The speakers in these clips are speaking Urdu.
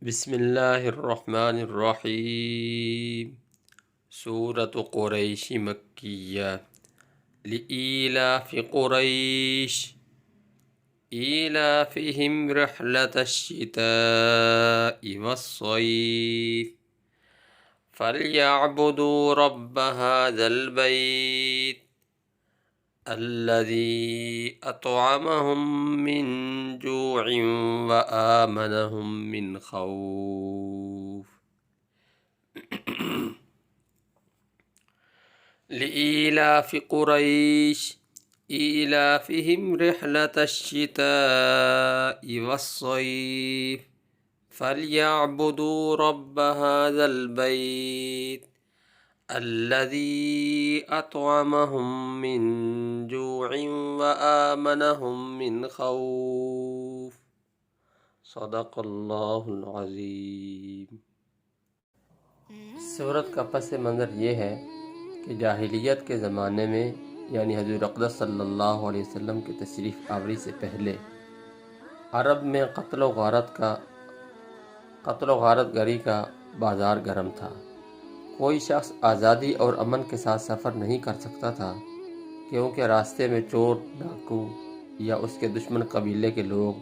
بسم اللہ الرحمن الرحیم۔ سورۃ قریش مکیہ۔ لإیلاف قریش ایلافہم رحلۃ الشتاء والصیف فلیعبدوا رب ھذا البیت الذی اطعمہم من جوع وآمنہم من خوف۔ لإیلاف قریش ایلافہم رحلۃ الشتاء والصیف فلیعبدوا رب ھذا البیت الذی اطعمہم من جوع وآمنہم من خوف۔ صدق اللہ العظیم۔ سورت کا پس منظر یہ ہے کہ جاہلیت کے زمانے میں یعنی حضور اقدس صلی اللہ علیہ وسلم کی تشریف آوری سے پہلے عرب میں قتل و غارت گری کا بازار گرم تھا۔ کوئی شخص آزادی اور امن کے ساتھ سفر نہیں کر سکتا تھا، کیونکہ راستے میں چور، ڈاکو یا اس کے دشمن قبیلے کے لوگ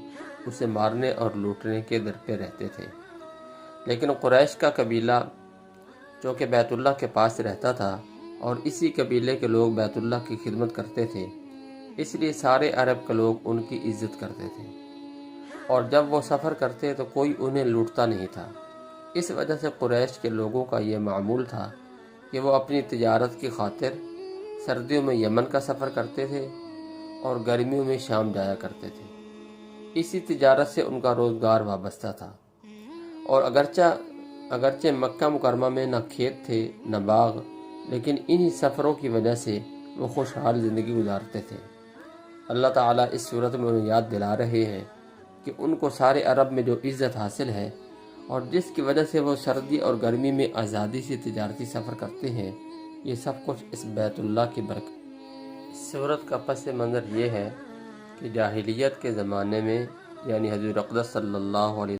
اسے مارنے اور لوٹنے کے در پہ رہتے تھے۔ لیکن قریش کا قبیلہ چونکہ بیت اللہ کے پاس رہتا تھا اور اسی قبیلے کے لوگ بیت اللہ کی خدمت کرتے تھے، اس لیے سارے عرب کے لوگ ان کی عزت کرتے تھے، اور جب وہ سفر کرتے تو کوئی انہیں لوٹتا نہیں تھا۔ اس وجہ سے قریش کے لوگوں کا یہ معمول تھا کہ وہ اپنی تجارت کی خاطر سردیوں میں یمن کا سفر کرتے تھے اور گرمیوں میں شام جایا کرتے تھے۔ اسی تجارت سے ان کا روزگار وابستہ تھا، اور اگرچہ مکہ مکرمہ میں نہ کھیت تھے نہ باغ، لیکن انہی سفروں کی وجہ سے وہ خوشحال زندگی گزارتے تھے۔ اللہ تعالیٰ اس صورت میں انہیں یاد دلا رہے ہیں کہ ان کو سارے عرب میں جو عزت حاصل ہے اور جس کی وجہ سے وہ سردی اور گرمی میں آزادی سے تجارتی سفر کرتے ہیں، یہ سب کچھ اس بیت اللہ کی برکت۔ اس صورت کا پس منظر یہ ہے کہ جاہلیت کے زمانے میں یعنی حضور اقدس صلی اللہ علیہ